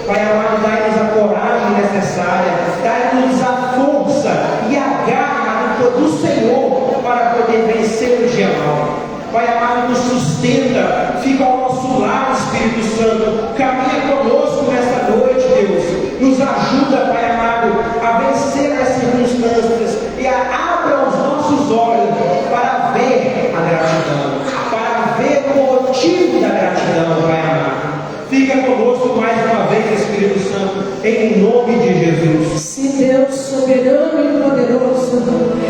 Pai amado, dai-nos a coragem necessária, dai-nos a força e a garra do Senhor para poder vencer o dia mau. Pai amado, nos sustenta, fica ao nosso lado, Espírito Santo, caminha conosco nesta noite, Deus, nos ajuda, Pai amado, a vencer as circunstâncias e abra os nossos olhos para ver a gratidão, para ver o motivo da gratidão, Pai amado. Fica conosco mais uma vez, Espírito Santo, em nome de Jesus.
Sim, Deus soberano e poderoso,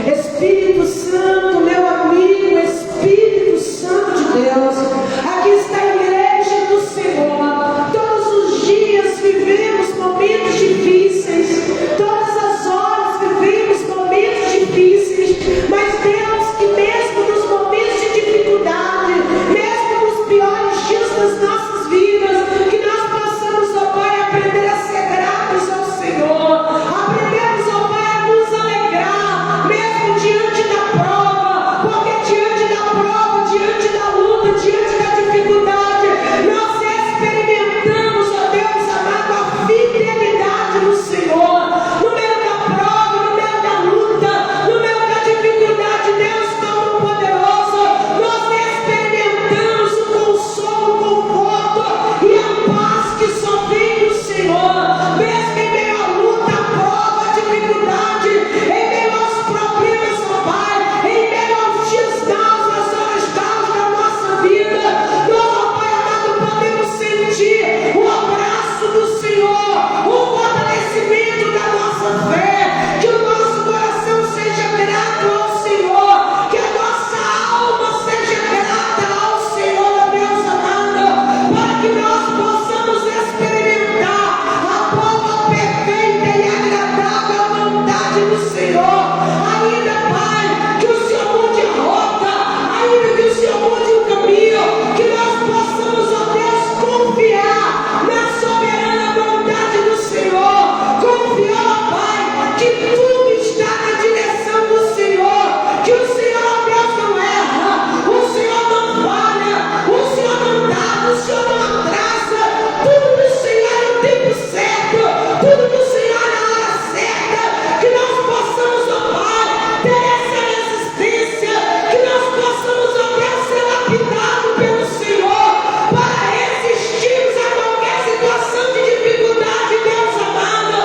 Espírito Santo, meu amigo, Espírito Santo de Deus, aqui está a igreja do Senhor. Todos os dias vivemos momentos difíceis, todas as horas vivemos momentos difíceis, mas Deus, que mesmo nos momentos de dificuldade, mesmo nos piores dias das nossas vidas, que nós possamos, ó Pai, aprender a ser gratos ao Senhor, aprendemos, ó Pai, a nos alegrar, mesmo diante da prova, porque diante da prova, diante da luta, diante da dificuldade, nós experimentamos, ó Deus amado, a fidelidade do Senhor. No meio da prova, no meio da luta, no meio da dificuldade, Deus Todo-Poderoso, nós experimentamos o consolo, o conforto e a paz que só vem do Senhor. Mesmo em meio à luta, à prova, à dificuldade, em meio aos problemas, ó Pai, em meio aos dias maus, às horas maus da nossa vida, nós, ó Pai amado, podemos sentir o abraço do Senhor, o fortalecimento da nossa fé, que o nosso coração seja grato ao Senhor, que a nossa alma seja grata ao Senhor, ó Deus amado, para que nós possamos experimentar a boa, perfeita e agradável vontade do Senhor. Ainda, Pai, que o Senhor mude a rota, ainda que o Senhor mude o caminho, que nós possamos, ó Deus, confiar na soberana vontade do Senhor, confiar, ó Pai, que tudo está na direção do Senhor, que o Senhor, ó Deus, não erra, o Senhor não falha, o Senhor não dá, o Senhor não atrasa, tudo do Senhor é no tempo certo, tudo do Senhor é na hora certa, que nós possamos, ó Pai, ter essa resistência, que nós possamos, ó Deus, ser lapidados pelo Senhor, para resistirmos a qualquer situação de dificuldade, Deus amado,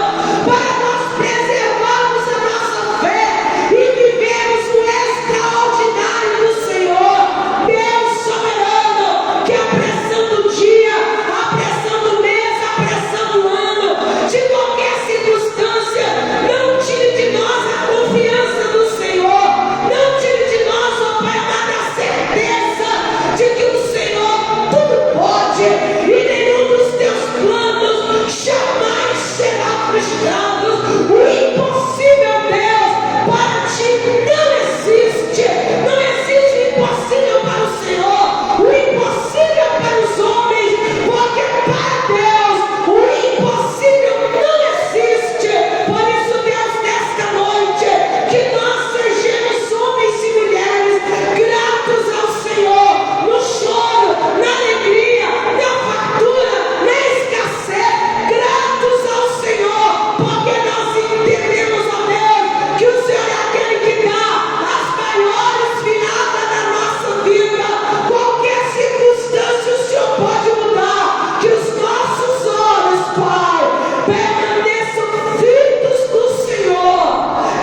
para nós preservarmos a nossa fé e vivermos o extraordinário do Senhor. Deus soberano, que a pressão do dia, a pressão do mês, a pressão do ano, de qualquer circunstância, não tire de nós a confiança do Senhor, não tire de nós, ó Pai amado, a certeza de que o Senhor tudo pode e nenhum dos teus planos jamais será frustrado. O impossível, Deus, para ti não existe. Não existe impossível para o Senhor, o impossível para os homens, porque para Deus o impossível não existe. Por isso, Deus, nesta noite, que nós sejamos homens e mulheres gratos ao Senhor, no choro, na alegria, na fartura, na escassez, gratos ao Senhor, porque nós entendemos, ó Deus, que o Senhor é aquele que dá as maiores viradas na nossa vida. Qualquer circunstância o Senhor pode mudar, que os nossos olhos, Pai, permaneçam fitos no Senhor,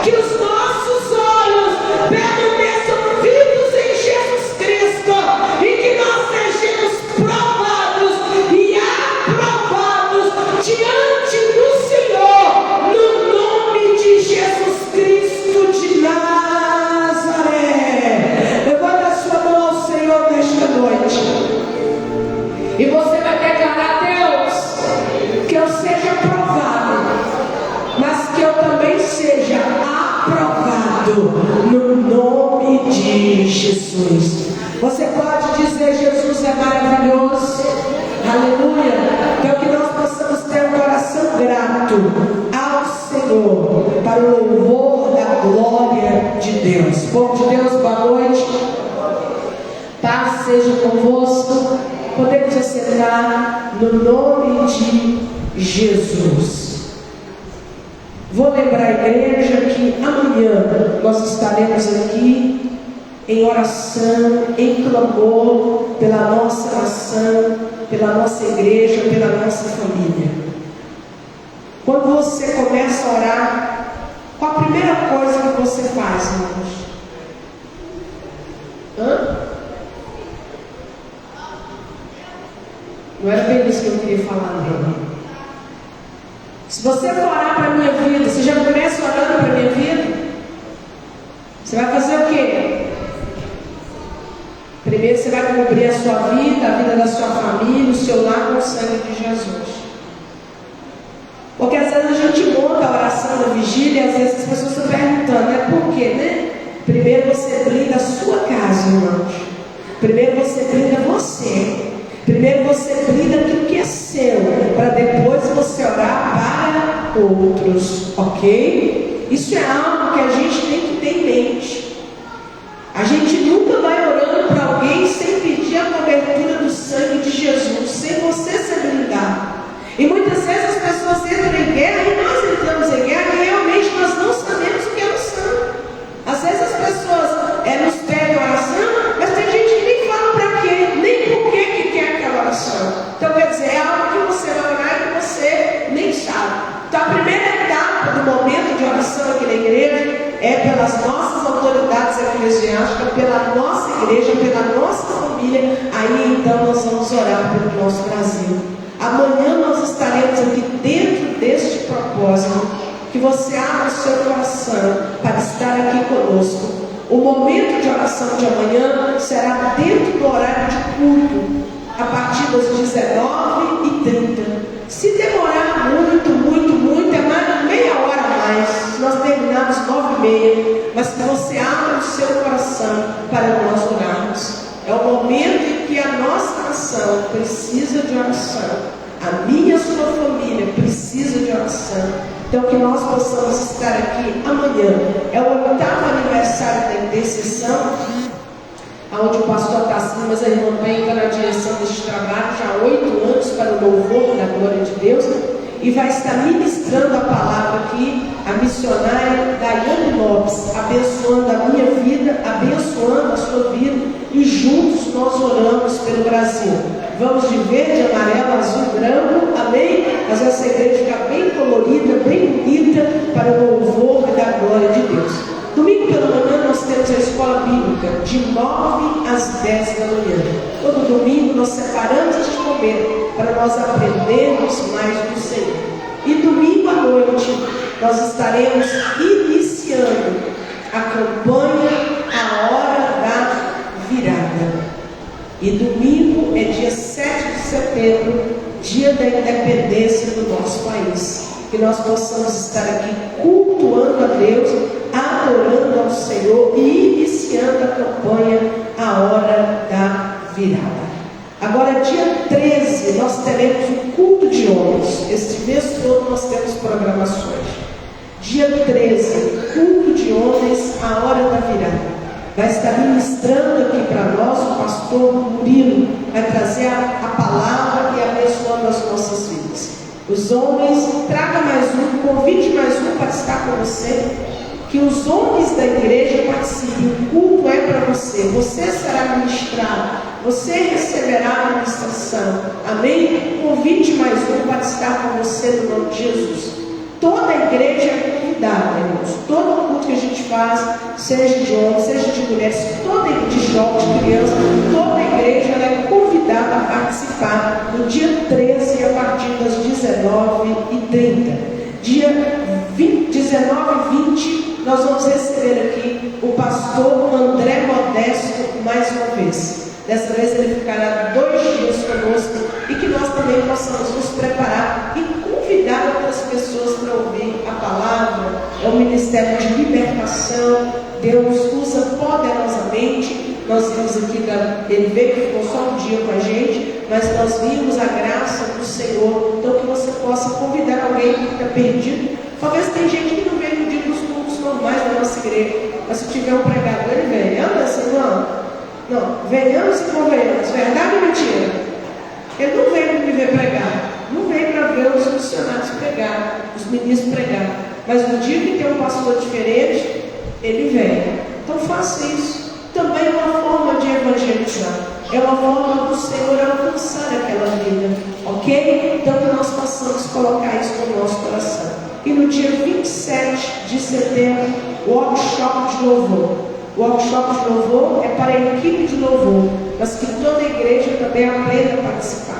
que os nossos olhos permaneçam fitos em Jesus Cristo, e que nós sejamos provados e aprovados diante do Senhor, no nome de Jesus Cristo de Nazaré. Levanta a sua mão ao Senhor nesta noite, e você vai declarar: Deus, que eu seja provado, mas que eu também seja aprovado, no nome de Jesus. Você pode dizer: Jesus é maravilhoso, aleluia. Então que nós possamos ter um coração grato ao Senhor, para o louvor da glória de Deus. Povo de Deus, boa noite, paz seja convosco. Podemos assentar no nome de Jesus. Vou lembrar a igreja que amanhã nós estaremos aqui em oração, em clamor pela nossa nação, pela nossa igreja, pela nossa família. Quando você começa a orar, qual a primeira coisa que você faz, irmãos? Não era bem isso que eu queria falar, não. Se você for orar para a minha vida, você já começa orando para a minha vida? Você vai fazer o quê? Primeiro você vai cobrir a sua vida, a vida da sua família, o seu lar com o sangue de Jesus. Porque às vezes a gente monta a oração da vigília e às vezes as pessoas estão perguntando, né? Por quê, né? Primeiro você brinda a sua casa, irmãos. Primeiro você brinda você. Primeiro você brinda aquilo que é seu, para depois você orar para outros, ok? Isso é algo que a gente tem que ter em mente. A gente nunca vai orando para alguém sem pedir a cobertura do sangue de Jesus, sem você ser blindado. E muitas vezes as pessoas entram em guerra e nós entramos em guerra e realmente nós não sabemos o que é oração. Às vezes as pessoas nos pedem oração, mas tem gente que nem fala para quê, nem por que quer aquela oração. Então quer dizer, é algo que você vai orar e que você nem sabe. Então a primeira etapa do momento de oração aqui na igreja é pelas nossas autoridades eclesiásticas, pela nossa igreja, pela nossa família. Aí então nós vamos orar pelo nosso Brasil. Amanhã nós estaremos aqui dentro deste propósito, que você abra o seu coração para estar aqui conosco. O momento de oração de amanhã será dentro do horário de culto, a partir das 19h30. Se demorar muito, é mais meia hora a mais. Nós terminamos 9h30, mas que você abra o seu coração para nós orarmos. É o momento em que a nossa nação precisa de oração. A minha e a sua família precisa de oração. Então que nós possamos estar aqui amanhã. É o 8º aniversário da intercessão, onde o pastor Tassim, mas a irmã Bem está na direção deste trabalho, já há 8 anos para o louvor da glória de Deus. E vai estar ministrando a palavra aqui, a missionária Daiane Lopes, abençoando a minha vida, abençoando a sua vida, e juntos nós oramos pelo Brasil. Vamos de verde, amarelo, azul, branco, amém? Mas essa igreja fica bem colorida, bem bonita, para o louvor da glória de Deus. Domingo pela manhã nós temos a escola bíblica, de 9 às 10 da manhã. Todo domingo nós separamos este momento para nós aprendermos mais do Senhor. E domingo à noite nós estaremos iniciando a campanha A Hora da Virada. E domingo é dia 7 de setembro, dia da independência do nosso país. Que nós possamos estar aqui cultuando a Deus, adorando ao Senhor e iniciando a campanha A Hora da Virada. Agora, dia 13, nós teremos um culto de homens. Este mês todo nós temos programações. Dia 13, culto de homens, A Hora da Virada. Vai estar ministrando aqui para nós o pastor Murilo, vai trazer a palavra e abençoando as nossas vidas. Os homens, traga mais um, convide mais um para estar com você. Que os homens da igreja participem. O culto é para você. Você será ministrado. Você receberá a ministração. Amém? Convide mais um para estar com você no nome de Jesus. Toda a igreja é convidada, irmãos. Todo culto que a gente faz, seja de homens, seja de mulheres, toda de jovens, de crianças, toda a igreja é convidada a participar no dia 13, a partir das 19h30. Dia 19 e 20, nós vamos receber aqui o pastor André Modesto mais uma vez. Dessa vez ele ficará 2 dias conosco e que nós também possamos nos preparar e convidar outras pessoas para ouvir a palavra. É um ministério de libertação. Deus usa poderosamente. Nós vimos aqui, ele veio, ficou só um dia com a gente, mas nós vimos a graça do Senhor. Então que você possa convidar alguém que fica perdido. Talvez tem gente que não vem no dia dos cultos normais da nossa igreja, mas se tiver um pregador, ele vem. Anda, Senhor? Não, venhamos e convenhamos, verdade ou mentira? Ele não veio para me ver pregar, não veio para ver os funcionários pregar, os ministros pregar, mas no dia que tem um pastor diferente, ele vem. Então faça isso. Também uma forma de evangelizar, é uma forma do Senhor alcançar aquela vida, ok? Então que nós possamos colocar isso no nosso coração. E no dia 27 de setembro, workshop de louvor. O workshop de louvor é para a equipe de louvor, mas que toda a igreja também aprenda a participar.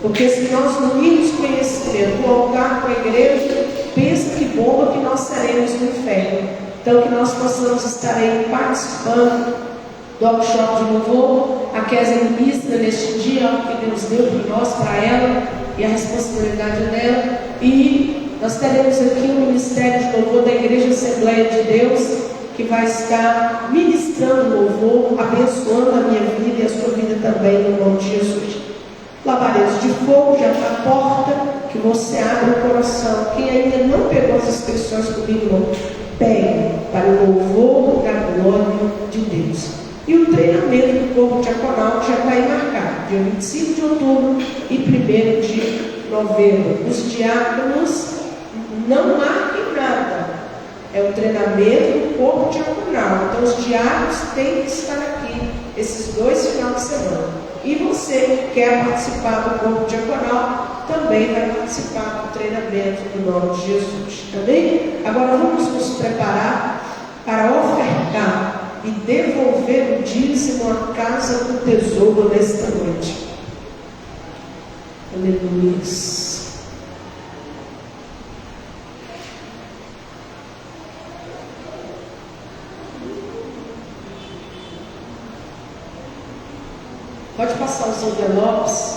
Porque se nós unirmos conhecimento, o altar com a igreja, pensa que bomba que nós seremos no inferno. Então que nós possamos estar aí participando do workshop de louvor. A Kézia ministra neste dia o que Deus deu para nós, para ela, e a responsabilidade dela. E nós teremos aqui o Ministério de Louvor da Igreja Assembleia de Deus, que vai estar ministrando louvor, abençoando a minha vida e a sua vida também, no nome de Jesus. Labaredas de fogo já está à porta, que você abre o coração. Quem ainda não pegou as inscrições comigo, pegue para o louvor da glória de Deus. E o treinamento do corpo diaconal já está aí marcado, dia 25 de outubro e 1º de novembro. Os diáconos não marquem nada. É o treinamento do corpo diaconal. Então os diáconos têm que estar aqui esses 2 finais de semana. E você que quer participar do corpo diaconal, também vai participar do treinamento no nome de Jesus. Amém? Agora vamos nos preparar para ofertar e devolver o dízimo à casa do tesouro nesta noite. Aleluia. Pode passar os envelopes,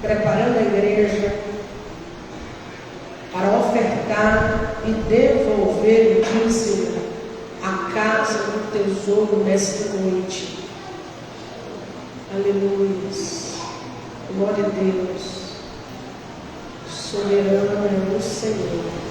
preparando a igreja para ofertar e devolver o dízimo à casa do tesouro nesta noite. Aleluia. Glória a Deus. Soberano é o Senhor.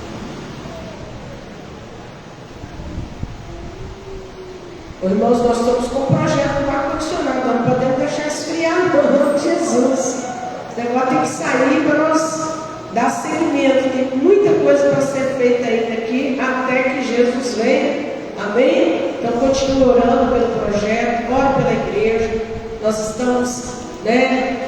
Irmãos, nós estamos com um projeto para ar-condicionado, não podemos deixar esfriar, no nome de Jesus. Esse negócio tem que sair para nós dar seguimento. Tem muita coisa para ser feita ainda aqui, até que Jesus venha. Amém? Então continue orando pelo projeto, ore pela igreja. Nós estamos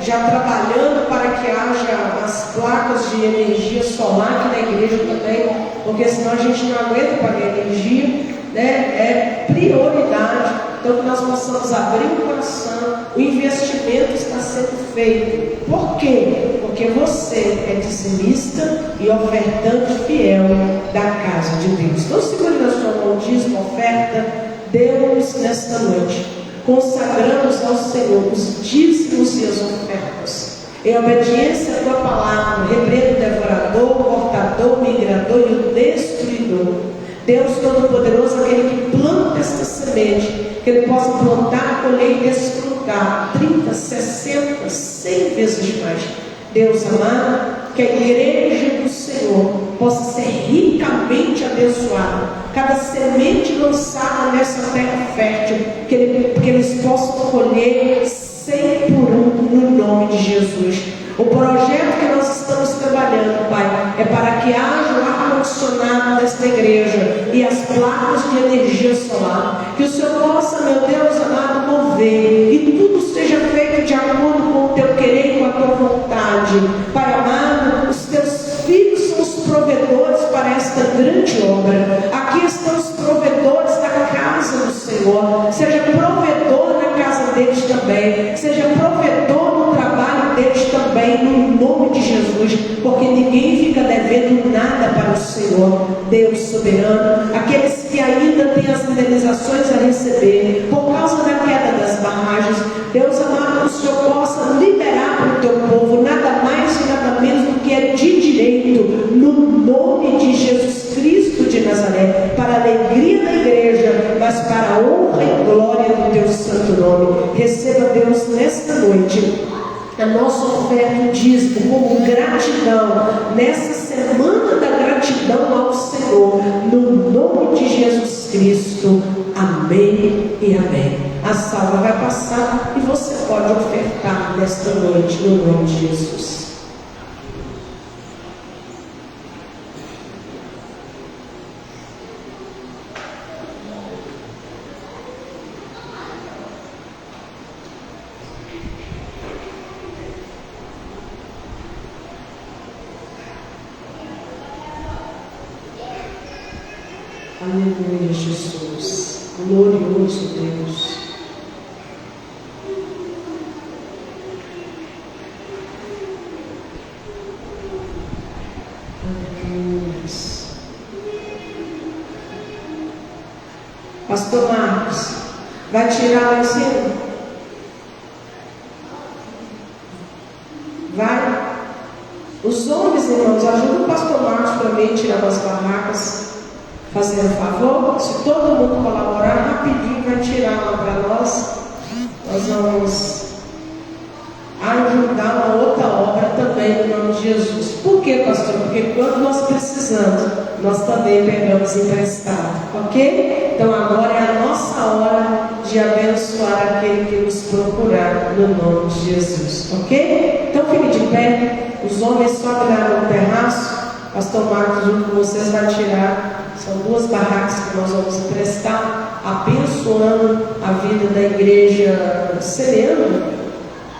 já trabalhando para que haja as placas de energia solar aqui na igreja também, porque senão a gente não aguenta pagar energia. É prioridade. Então que nós possamos abrir o coração. O investimento está sendo feito. Por quê? Porque você é dizimista e ofertante fiel da casa de Deus. Então segure na sua mão, dízimo, oferta. Deus, nesta noite, consagramos ao Senhor os dízimos e as ofertas. Em obediência à tua palavra, repreendo o devorador, o cortador, o migrador e o destruidor. Deus Todo-Poderoso, aquele que planta esta semente, que ele possa plantar, colher e desfrutar 30, 60, 100 vezes mais. Deus amado, que a igreja do Senhor possa ser ricamente abençoada. Cada semente lançada nessa terra fértil, que eles possam colher 100 por 1 no nome de Jesus. O projeto que nós estamos trabalhando, Pai, é para que haja um ar-condicionado nesta igreja e as placas de energia solar. Que o Senhor possa, meu Deus amado, mover e tudo seja feito de acordo com o teu querer e com a tua vontade. Pai amado, os teus filhos são os provedores para esta grande obra. Aqui estão os provedores da casa do Senhor. Seja provedor na casa deles também. Seja provedor no trabalho deles também, no nome de Jesus, porque ninguém fica devendo nada para o Senhor. Deus soberano, aqueles que ainda têm as indenizações a receber por causa da queda das barragens, Deus amado, que o Senhor possa liberar para o teu povo nada mais e nada menos do que é de direito, no nome de Jesus Cristo de Nazaré, para a alegria da igreja, mas para a honra e glória do teu santo nome. Receba, Deus, nesta noite a nossa oferta, o dízimo, como gratidão, nessa semana da gratidão ao Senhor, no nome de Jesus Cristo. Amém e amém. A salva vai passar e você pode ofertar nesta noite, no nome de Jesus. Aleluia, Jesus. Glorioso Deus. Pastor Marcos, vai tirar lá em cima? Vai? Os homens, irmãos, ajudam o pastor Marcos para mim tirar as barracas, fazendo favor. Se todo mundo colaborar, rapidinho vai tirar lá para nós. Nós vamos ajudar uma outra obra também no nome de Jesus. Por quê, pastor? Porque quando nós precisamos, nós também pegamos emprestado, ok? Então agora é a nossa hora de abençoar aquele que nos procurar no nome de Jesus, ok? Então fique de pé, os homens só viraram no terraço, pastor Marcos junto com vocês vai tirar, são 2 barracas que nós vamos emprestar, abençoando a vida da igreja Sereno,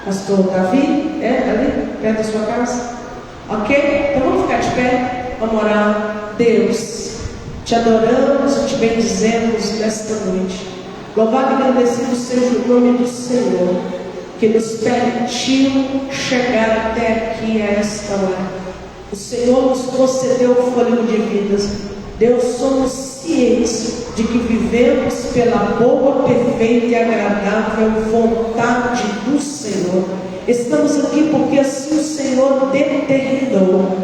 pastor Davi, ali, perto da sua casa, ok? Então vamos ficar de pé, vamos orar. Deus, te adoramos e te bendizemos nesta noite. Louvado e agradecido seja o nome do Senhor, que nos permitiu chegar até aqui a esta hora. O Senhor nos concedeu o fôlego de vidas. Deus, somos cientes de que vivemos pela boa, perfeita e agradável vontade do Senhor. Estamos aqui porque assim o Senhor determinou.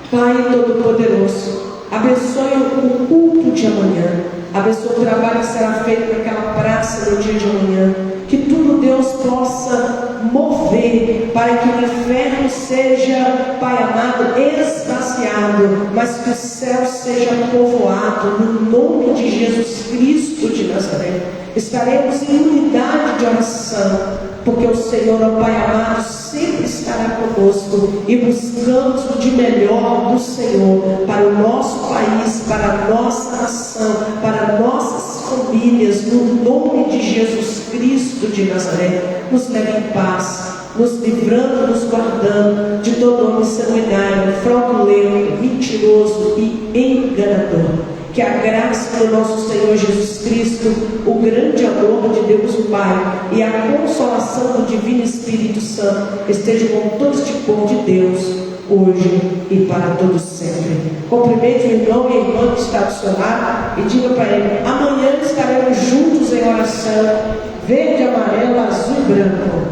Pai Todo-Poderoso, abençoe o culto de amanhã, abençoe o trabalho que será feito naquela praça no dia de amanhã, que tudo, Deus, possa mover para que o inferno seja, Pai amado, esvaziado, mas que o céu seja povoado no nome de Jesus Cristo de Nazaré. Estaremos em unidade de oração, porque o Senhor, ó Pai amado, sempre estará conosco e buscamos o de melhor do Senhor para o nosso país, para a nossa nação, para nossas famílias, no nome de Jesus Cristo de Nazaré. Nos leve em paz, nos livrando, nos guardando de todo homem sanguinário, fraudulento, mentiroso e enganador. Que a graça do nosso Senhor Jesus Cristo, o grande amor de Deus o Pai e a consolação do Divino Espírito Santo estejam com todo este povo de Deus, hoje e para todos sempre. Cumprimente o irmão e a irmã que está do seu lado e diga para ele: amanhã estaremos juntos em oração, verde, amarelo, azul e branco.